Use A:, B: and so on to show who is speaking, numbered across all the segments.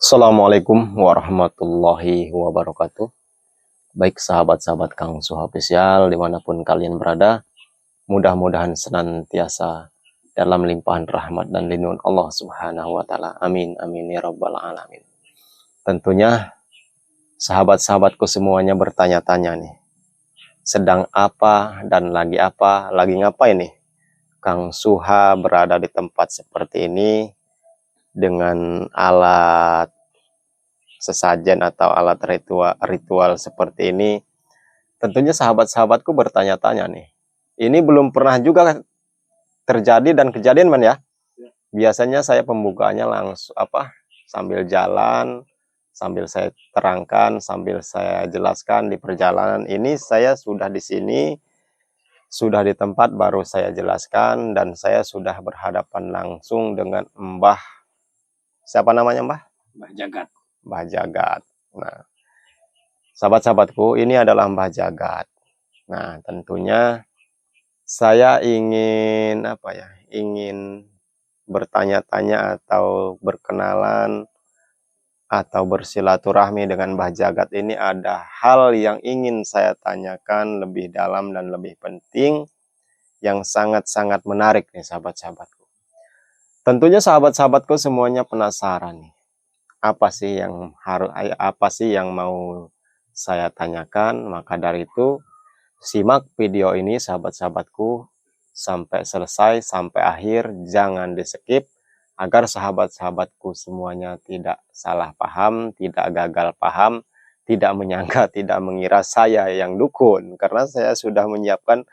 A: Assalamualaikum warahmatullahi wabarakatuh. Baik sahabat-sahabat Kang Suha Official dimanapun kalian berada, mudah-mudahan senantiasa dalam limpahan rahmat dan lindungan Allah Subhanahu wa Ta'ala. Amin, amin ya Rabbal 'Alamin. Tentunya sahabat-sahabatku semuanya bertanya-tanya nih, sedang apa dan lagi ngapain nih? Kang Suha berada di tempat seperti ini dengan alat sesajen atau alat ritual seperti ini. Tentunya sahabat-sahabatku bertanya-tanya nih. Ini belum pernah juga terjadi dan kejadian man ya. Biasanya saya pembukaannya langsung sambil jalan, sambil saya terangkan, sambil saya jelaskan di perjalanan. Ini saya sudah di sini, sudah di tempat baru saya jelaskan, dan saya sudah berhadapan langsung dengan Mbah. Siapa namanya Mbah?
B: Mbah Jagat.
A: Mbah Jagat. Nah, sahabat-sahabatku, ini adalah Mbah Jagat. Nah, tentunya saya ingin ingin bertanya-tanya atau berkenalan atau bersilaturahmi dengan Mbah Jagat ini. Ada hal yang ingin saya tanyakan lebih dalam dan lebih penting yang sangat-sangat menarik nih sahabat-sahabatku. Tentunya sahabat-sahabatku semuanya penasaran nih. Apa sih yang mau saya tanyakan? Maka dari itu simak video ini sahabat-sahabatku sampai selesai, sampai akhir, jangan di skip agar sahabat-sahabatku semuanya tidak salah paham, tidak gagal paham, tidak menyangka, tidak mengira saya yang dukun, karena saya sudah menyiapkan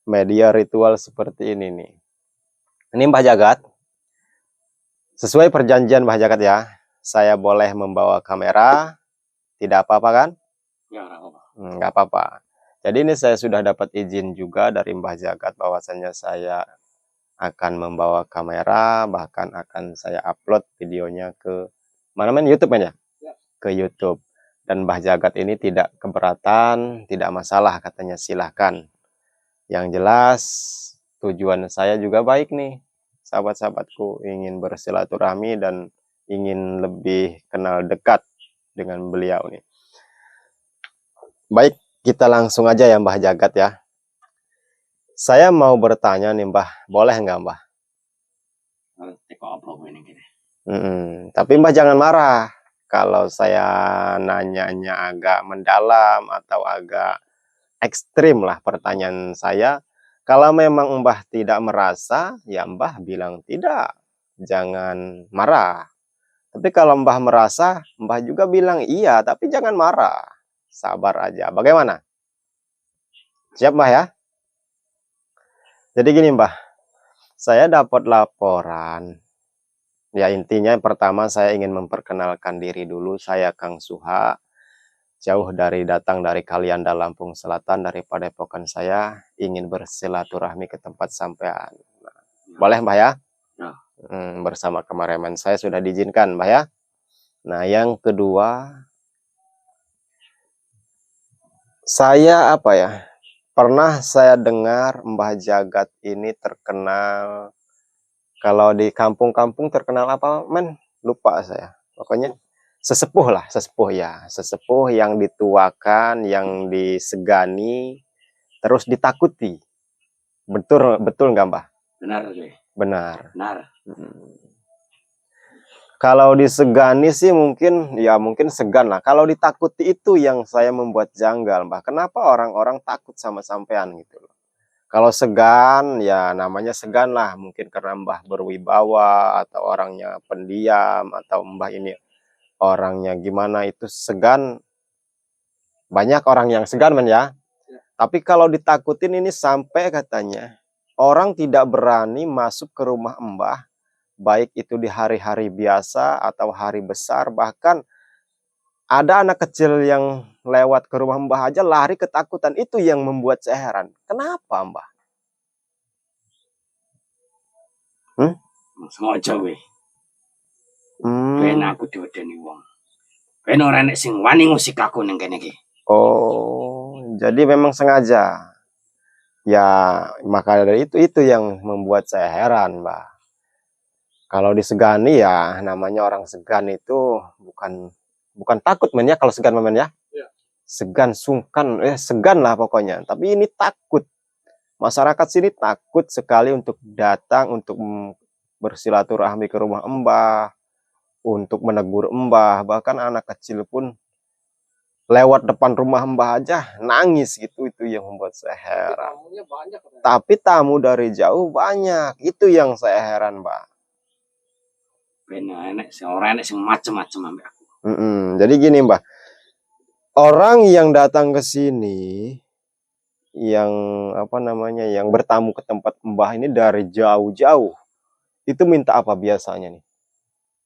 A: media ritual seperti ini nih. Ini Mbah Jagat, sesuai perjanjian Mbah Jagat ya, saya boleh membawa kamera, tidak apa-apa kan?
B: Ya, nggak apa-apa.
A: Nggak apa-apa. Jadi ini saya sudah dapat izin juga dari Mbah Jagat bahwasannya saya akan membawa kamera, bahkan akan saya upload videonya ke mana YouTube ya? Ke YouTube. Dan Mbah Jagat ini tidak keberatan, tidak masalah katanya, silahkan. Yang jelas tujuan saya juga baik nih, sahabat-sahabatku, ingin bersilaturahmi dan ingin lebih kenal dekat dengan beliau nih. Baik, kita langsung aja ya Mbah Jagat ya. Saya mau bertanya nih Mbah, boleh nggak Mbah? Tapi Mbah jangan marah kalau saya nanyanya agak mendalam atau agak ekstrim lah pertanyaan saya. Kalau memang Mbah tidak merasa, ya Mbah bilang tidak, jangan marah. Tapi kalau Mbah merasa, Mbah juga bilang iya, tapi jangan marah. Sabar aja. Bagaimana? Siap Mbah ya? Jadi gini Mbah, saya dapat laporan. Ya intinya pertama saya ingin memperkenalkan diri dulu. Saya Kang Suha, datang dari Kalianda, Lampung Selatan, dari Padepokan saya, ingin bersilaturahmi ke tempat sampean. Nah, boleh Mbah ya?
B: Ya.
A: Bersama kameramen saya sudah diizinkan Mbah ya. Nah yang kedua, saya pernah saya dengar Mbah Jagat ini terkenal, kalau di kampung-kampung terkenal apa men? Lupa saya. Pokoknya sesepuh lah, sesepuh yang dituakan, yang disegani, terus ditakuti. Betul nggak Mbah?
B: Benar sih.
A: Benar.
B: Benar.
A: Kalau disegani sih mungkin segan lah. Kalau ditakuti itu yang saya membuat janggal Mbah. Kenapa orang-orang takut sama sampean gitu loh? Kalau segan ya namanya segan lah, mungkin karena Mbah berwibawa atau orangnya pendiam atau Mbah ini orangnya gimana, itu segan. Banyak orang yang segan men ya. Tapi kalau ditakutin ini sampai katanya orang tidak berani masuk ke rumah Mbah, baik itu di hari-hari biasa atau hari besar. Bahkan ada anak kecil yang lewat ke rumah Mbah aja lari ketakutan. Itu yang membuat saya heran. Kenapa Mbah?
B: Sengaja weh. Ben aku diwedeni wong. Ben ora nek sing wani ngusik aku ning kene iki.
A: Oh, jadi memang sengaja. Ya, maka dari itu yang membuat saya heran, Mbah. Kalau disegani ya namanya orang segan itu bukan takut men ya, kalau segan men ya. Segan, sungkan, segan lah pokoknya. Tapi ini takut. Masyarakat sini takut sekali untuk datang, untuk bersilaturahmi ke rumah Mbah, untuk menegur Mbah. Bahkan anak kecil pun lewat depan rumah Mbah aja nangis gitu. Itu yang membuat saya heran. Tapi tamu dari jauh banyak. Itu yang saya heran, Mbah.
B: Orang enek sing macem-macem ambek aku.
A: Jadi gini, Mbah. Orang yang datang ke sini, yang yang bertamu ke tempat Mbah ini dari jauh-jauh, itu minta apa biasanya nih?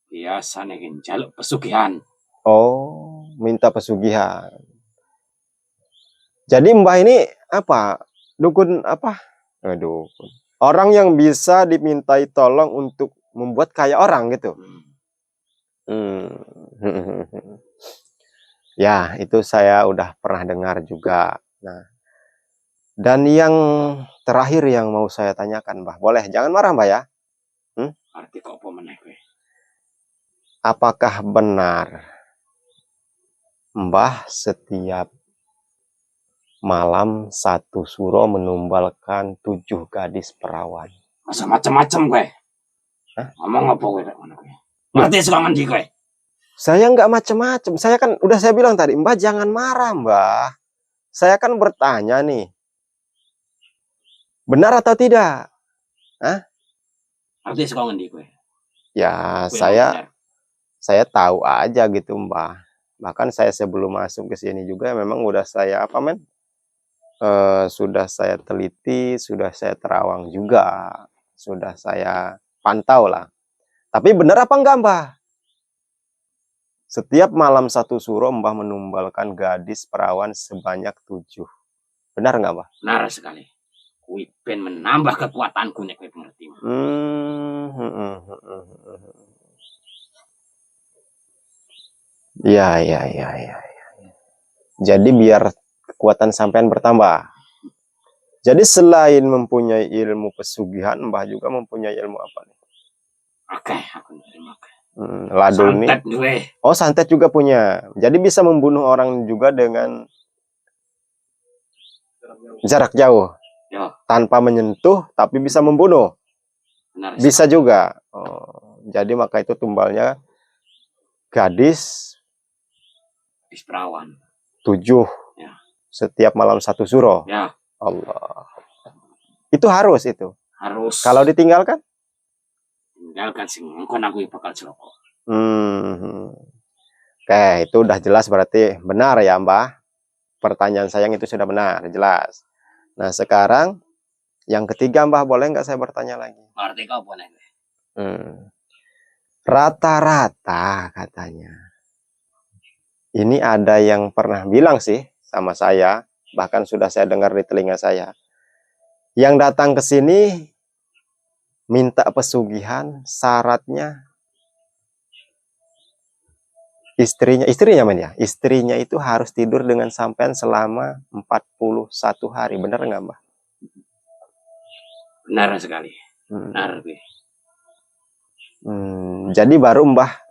B: Biasanya jaluk pesugihan.
A: Oh, minta pesugihan. Jadi Mbah ini apa? Dukun apa? Dukun. Orang yang bisa dimintai tolong untuk membuat kaya orang gitu. Ya, itu saya udah pernah dengar juga. Nah, dan yang terakhir yang mau saya tanyakan, Mbah. Boleh, jangan marah, Mbah ya.
B: Arti kok apa meneh kowe?
A: Apakah benar Mbah setiap malam satu suro menumbalkan 7 gadis perawan?
B: Masa macam-macam kowe? Ngomong apa kowe tak ngono kowe? Ngerti suka mandi kowe?
A: Saya nggak macam-macam. Saya kan udah saya bilang tadi, Mbah jangan marah, Mbah. Saya kan bertanya nih. Benar atau tidak?
B: Ngerti suka ngendi kowe?
A: Ya,
B: Kowe
A: saya tahu aja gitu, Mbah. Bahkan saya sebelum masuk ke sini juga memang udah saya sudah saya teliti, sudah saya terawang juga, sudah saya pantau lah. Tapi benar apa enggak, Mbah? Setiap malam satu suro Mbah menumbalkan gadis perawan sebanyak 7. Benar enggak, Mbah?
B: Benar sekali. Kuwi ben menambah kekuatanku nek kowe ngerti.
A: Ya. Jadi biar kekuatan sampean bertambah. Jadi selain mempunyai ilmu pesugihan, Mbah juga mempunyai ilmu apa nih?
B: Oke, aku nerima.
A: Laduni.
B: Santet gue.
A: Oh, santet juga punya. Jadi bisa membunuh orang juga dengan jarak jauh.
B: Ya.
A: Tanpa menyentuh, tapi bisa membunuh.
B: Benar,
A: bisa juga. Oh, jadi maka itu tumbalnya gadis
B: perawan
A: 7. Ya. Setiap malam satu suro.
B: Ya.
A: Allah. Itu harus itu.
B: Harus.
A: Kalau ditinggalkan?
B: Tinggalkan sing engko aku bakal celaka.
A: Oke, itu udah jelas berarti benar ya, Mbah. Pertanyaan saya itu sudah benar, jelas. Nah, sekarang yang ketiga, Mbah, boleh nggak saya bertanya lagi?
B: Berarti kau boleh.
A: Rata-rata katanya. Ini ada yang pernah bilang sih sama saya, bahkan sudah saya dengar di telinga saya. Yang datang ke sini minta pesugihan, syaratnya istrinya men ya. Istrinya itu harus tidur dengan sampean selama 41 hari. Benar nggak, Mbah?
B: Benar sekali. Benar.
A: Jadi baru Mbah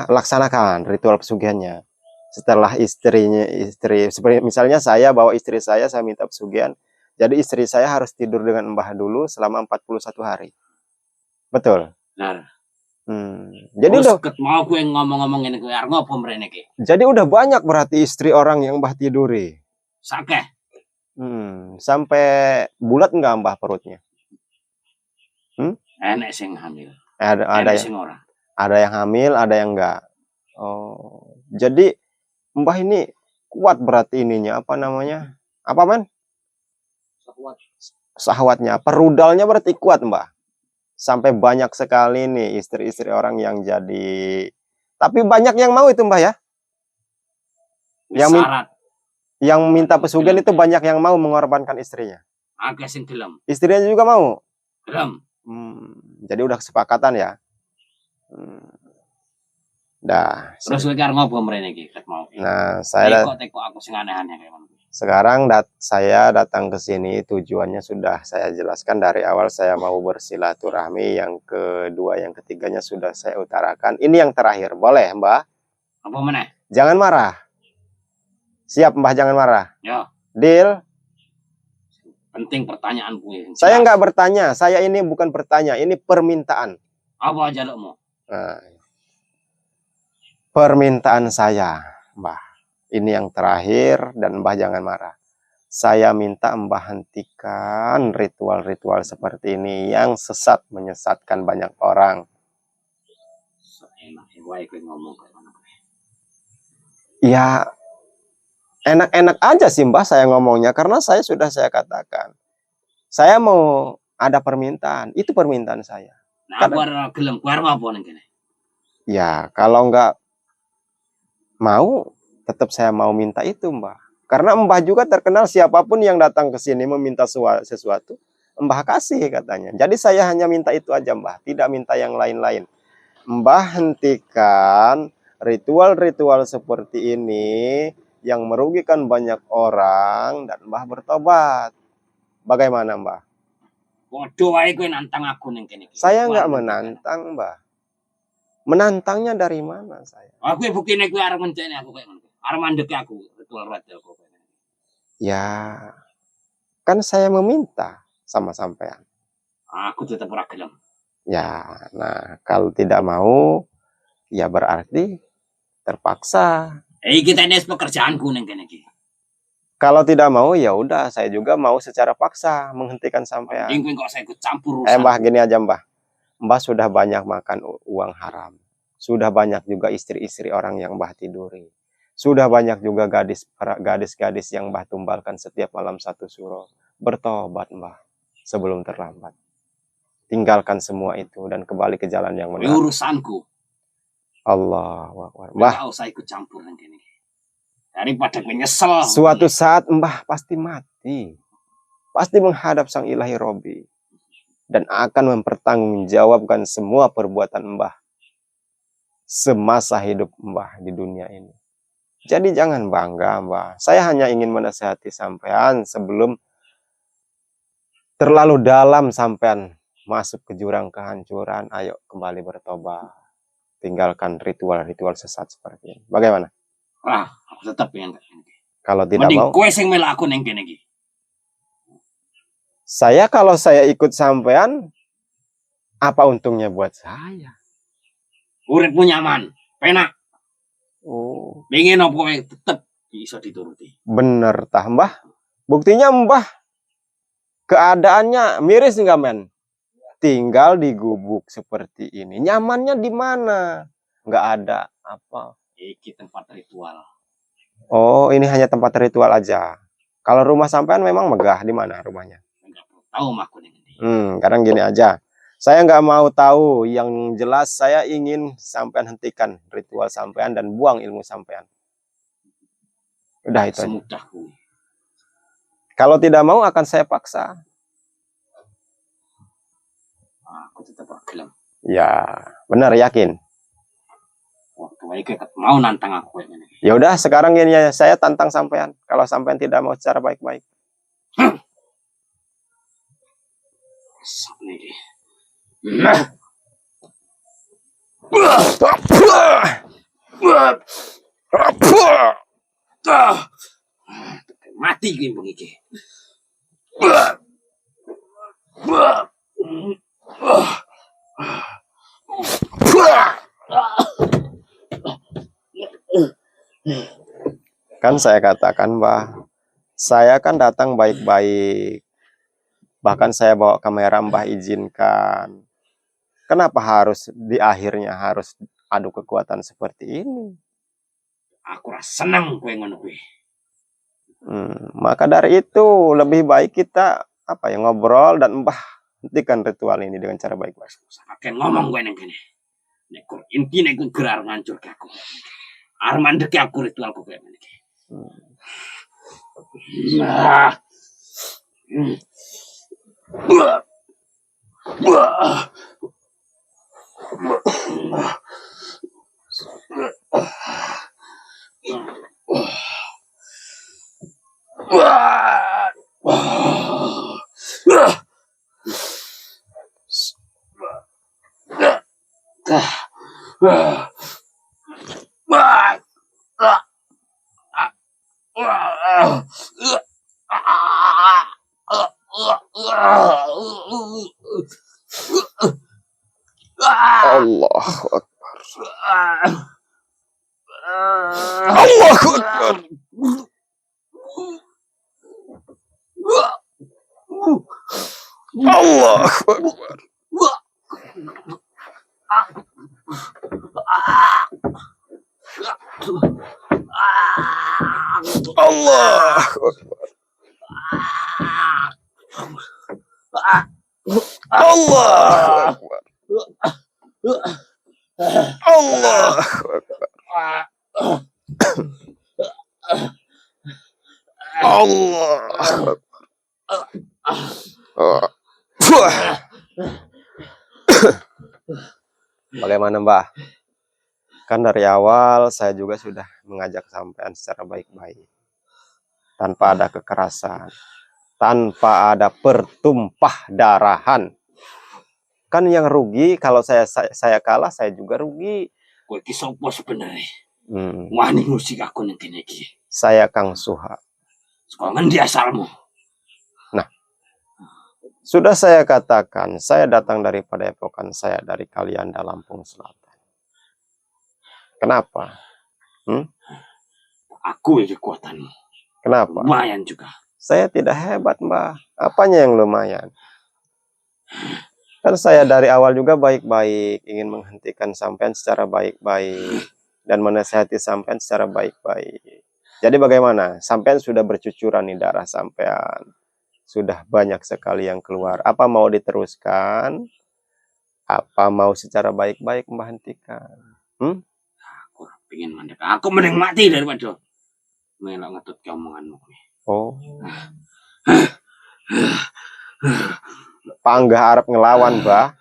A: laksanakan ritual pesugihannya. Setelah seperti misalnya saya bawa istri saya minta pesugihan. Jadi istri saya harus tidur dengan Mbah dulu selama 41 hari. Betul?
B: Benar.
A: Jadi udah
B: mau gue ngomong-ngomong ini gue ngopo mrene iki.
A: Jadi udah banyak berarti istri orang yang Mbah tiduri.
B: Sakeh.
A: Sampai bulat enggak Mbah perutnya?
B: Enek sing hamil.
A: Ada yang ora. Ada yang hamil, ada yang enggak. Oh, jadi Mbah ini kuat berarti ininya apa namanya? Apa men? Sahwatnya, perudalnya berarti kuat, Mbah. Sampai banyak sekali nih istri-istri orang yang jadi. Tapi banyak yang mau itu, Mbah ya. Yang minta pesugihan itu banyak yang mau mengorbankan istrinya.
B: Agak sing gelem.
A: Istrinya juga mau.
B: Gelem.
A: Jadi udah kesepakatan ya.
B: Terus kowe arep ngopo mrene iki ket mau.
A: Nah, saya
B: teko aku sing aneh-aneh.
A: Sekarang saya datang ke sini tujuannya sudah saya jelaskan dari awal, saya mau bersilaturahmi. Yang kedua, yang ketiganya sudah saya utarakan. Ini yang terakhir, boleh Mbah?
B: Apa mana?
A: Jangan marah. Siap Mbah, jangan marah.
B: Ya.
A: Deal?
B: Penting pertanyaan gue.
A: Saya nggak bertanya, saya ini bukan bertanya, ini permintaan.
B: Apa aja lo mau?
A: Nah, permintaan saya, Mbah. Ini yang terakhir dan Mbah jangan marah. Saya minta Mbah hentikan ritual-ritual seperti ini yang sesat, menyesatkan banyak orang. Ya, enak-enak aja sih Mbah saya ngomongnya, karena saya sudah saya katakan. Saya mau ada permintaan, itu permintaan saya.
B: Nah, gelem apa nih?
A: Ya, kalau nggak mau, tetap saya mau minta itu Mbah. Karena Mbah juga terkenal siapapun yang datang ke sini meminta sesuatu, Mbah kasih katanya. Jadi saya hanya minta itu aja Mbah, tidak minta yang lain-lain. Mbah hentikan ritual-ritual seperti ini yang merugikan banyak orang dan Mbah bertobat. Bagaimana Mbah?
B: Bodoh wae kowe nantang aku ning kene.
A: Saya nggak menantang Mbah. Menantangnya dari mana saya?
B: Aku buktine kowe arep mencene aku kayak ngono. Arep mandek aku ritual aku.
A: Ya, kan saya meminta sama sampean.
B: Aku tetap ora gelem.
A: Ya, nah kalau tidak mau, ya berarti terpaksa.
B: Kita ini pekerjaanku ning kene iki.
A: Kalau tidak mau, ya udah, saya juga mau secara paksa menghentikan sampean.
B: Mending kok saya ikut campur.
A: Mbah, gini aja Mbah. Mbah sudah banyak makan uang haram. Sudah banyak juga istri-istri orang yang Mbah tiduri. Sudah banyak juga gadis-gadis yang Mbah tumbalkan setiap malam satu surau. Bertobat Mbah sebelum terlambat. Tinggalkan semua itu dan kembali ke jalan yang benar.
B: Urusanku.
A: Allahu Akbar. Mbah,
B: enggak usah ikut campur nang kene. Daripada menyesal.
A: Suatu saat Mbah pasti mati. Pasti menghadap Sang Ilahi Robi. Dan akan mempertanggungjawabkan semua perbuatan Mbah. Semasa hidup Mbah di dunia ini. Jadi jangan bangga Mbah. Saya hanya ingin menasihati sampean sebelum terlalu dalam sampean masuk ke jurang kehancuran. Ayo kembali bertobat. Tinggalkan ritual-ritual sesat seperti ini. Bagaimana?
B: Aku tetap pengen.
A: Kalau tidak mau,
B: kowe sing melak aku ning kene iki.
A: Kalau saya ikut sampean, apa untungnya buat saya?
B: Uripmu nyaman, penak.
A: Oh.
B: Pengen apa kowe tetep bisa dituruti.
A: Bener tah Mbah. Buktinya Mbah keadaannya miris enggak men? Tinggal di gubuk seperti ini. Nyamannya di mana? Enggak ada apa.
B: Iki tempat ritual.
A: Oh, ini hanya tempat ritual aja. Kalau rumah sampean memang megah, di mana rumahnya?
B: Enggak tahu aku ning kene.
A: Kadang gini aja. Saya nggak mau tahu, yang jelas saya ingin sampean hentikan ritual sampean dan buang ilmu sampean. Udah itu.
B: Semudahku.
A: Kalau tidak mau akan saya paksa.
B: Aku tetap gelem.
A: Ya, benar yakin.
B: Waktu mau nantang aku kayak gini.
A: Ya udah, sekarang ini saya tantang sampean. Kalau sampean tidak mau secara baik-baik.
B: Mati gue iki.
A: Kan saya katakan, Mbah, saya kan datang baik-baik. Bahkan saya bawa kamera, Mbah izinkan. Kenapa harus di akhirnya harus adu kekuatan seperti ini?
B: Aku rasa senang gue ngono gue.
A: Maka dari itu lebih baik kita ngobrol dan Mbah hentikan ritual ini dengan cara baik-baik.
B: Akan ngomong gue neng kene. Nekor inti gue gerar ngancur ke aku. Arman deke aku ritualku kayak gini.
A: Allahu Akbar. Allahu Akbar. Allahu Akbar. Allahu Akbar. Allahu Akbar. Allahu Akbar. Allahu Akbar. Bagaimana Mbah? Kan dari awal saya juga sudah mengajak sampean secara baik-baik. Tanpa ada kekerasan. Tanpa ada pertumpah darahan. Kan yang rugi kalau saya kalah, saya juga rugi.
B: Kowe iki sapa sebenarnya? Wani musik aku nang kene iki.
A: Saya Kang Suha.
B: Saka ngendi asalmu?
A: Nah, sudah saya katakan, saya datang dari Padepokan, saya dari Kalianda, Lampung Selatan. Kenapa?
B: Aku ya kekuatanmu.
A: Kenapa?
B: Lumayan juga.
A: Saya tidak hebat, Mbah. Apanya yang lumayan? Kan saya dari awal juga baik-baik, ingin menghentikan sampean secara baik-baik dan menasihati sampean secara baik-baik. Jadi bagaimana? Sampean sudah bercucuran nih darah sampean. Sudah banyak sekali yang keluar. Apa mau diteruskan? Apa mau secara baik-baik menghentikan?
B: Aku pengen mandek. Aku mending mati daripada melok ngetut ke omonganmu.
A: Oh. Panggah Arab ngelawan, Mbah.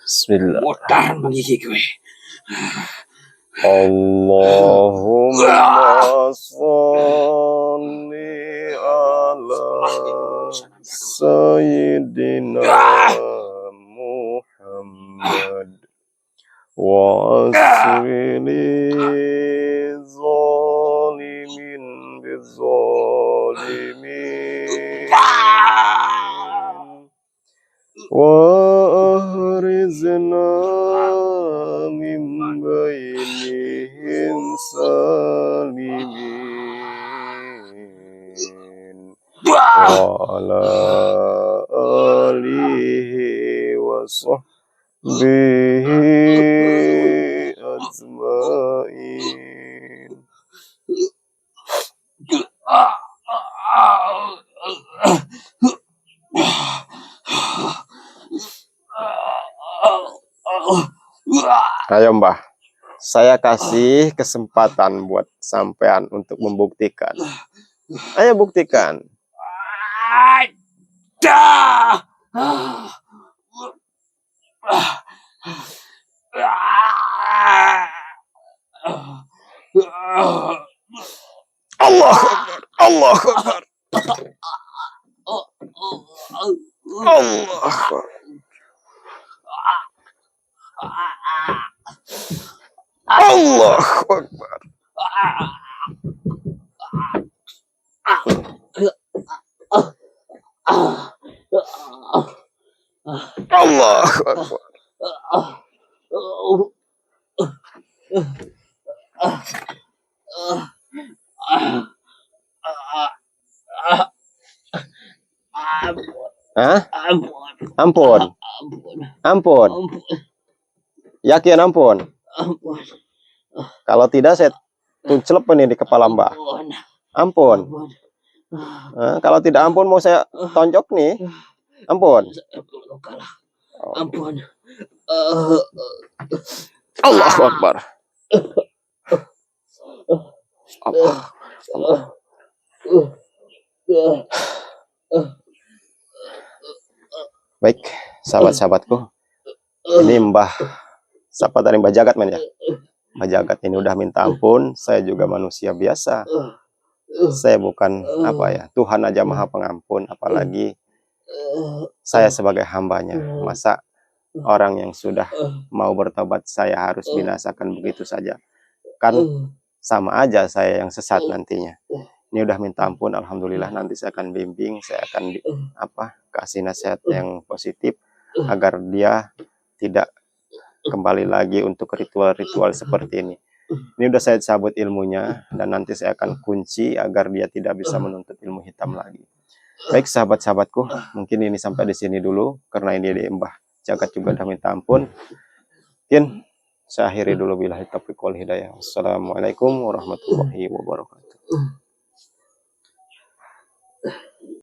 A: Bismillah.
B: Modahan bagi kowe.
A: Allahumma sholli ala Sayyidina Muhammad wa aswili zalimin bizalimin wa ahrizna min bainihim salimin wa ala alihi wa sahbihi ajmain. Ayo Mbah, saya kasih kesempatan buat sampean untuk membuktikan. Ayo buktikan. Allahu Akbar, Allahu Akbar. Allahu Akbar. Allahu Akbar. Allahu Akbar. Hah? Ampun. Ampun. Yakin ampun? Kalau tidak saya tuncelep ini di kepala Mbak. Ampun. Kalau tidak ampun mau saya tonjok nih. Ampun.
B: Ampun.
A: Allahu Akbar. Allah. Allah. Baik, sahabat-sahabatku. Ini Mbah, siapa tadi, Mbah Jagat men ya? Mbah Jagat ini udah minta ampun, saya juga manusia biasa. Saya bukan apa ya, Tuhan aja Maha Pengampun, apalagi saya sebagai hambanya. Masa orang yang sudah mau bertobat saya harus binasakan begitu saja? Kan sama aja saya yang sesat nantinya. Ini udah minta ampun, alhamdulillah, nanti saya akan bimbing, saya akan kasih nasihat yang positif agar dia tidak kembali lagi untuk ritual-ritual seperti ini. Ini udah saya cabut ilmunya dan nanti saya akan kunci agar dia tidak bisa menuntut ilmu hitam lagi. Baik sahabat-sahabatku, mungkin ini sampai di sini dulu karena ini Mbah Jagat juga udah minta ampun. Mungkin saya akhiri dulu, billahi taufiq wal hidayah. Wassalamualaikum warahmatullahi wabarakatuh.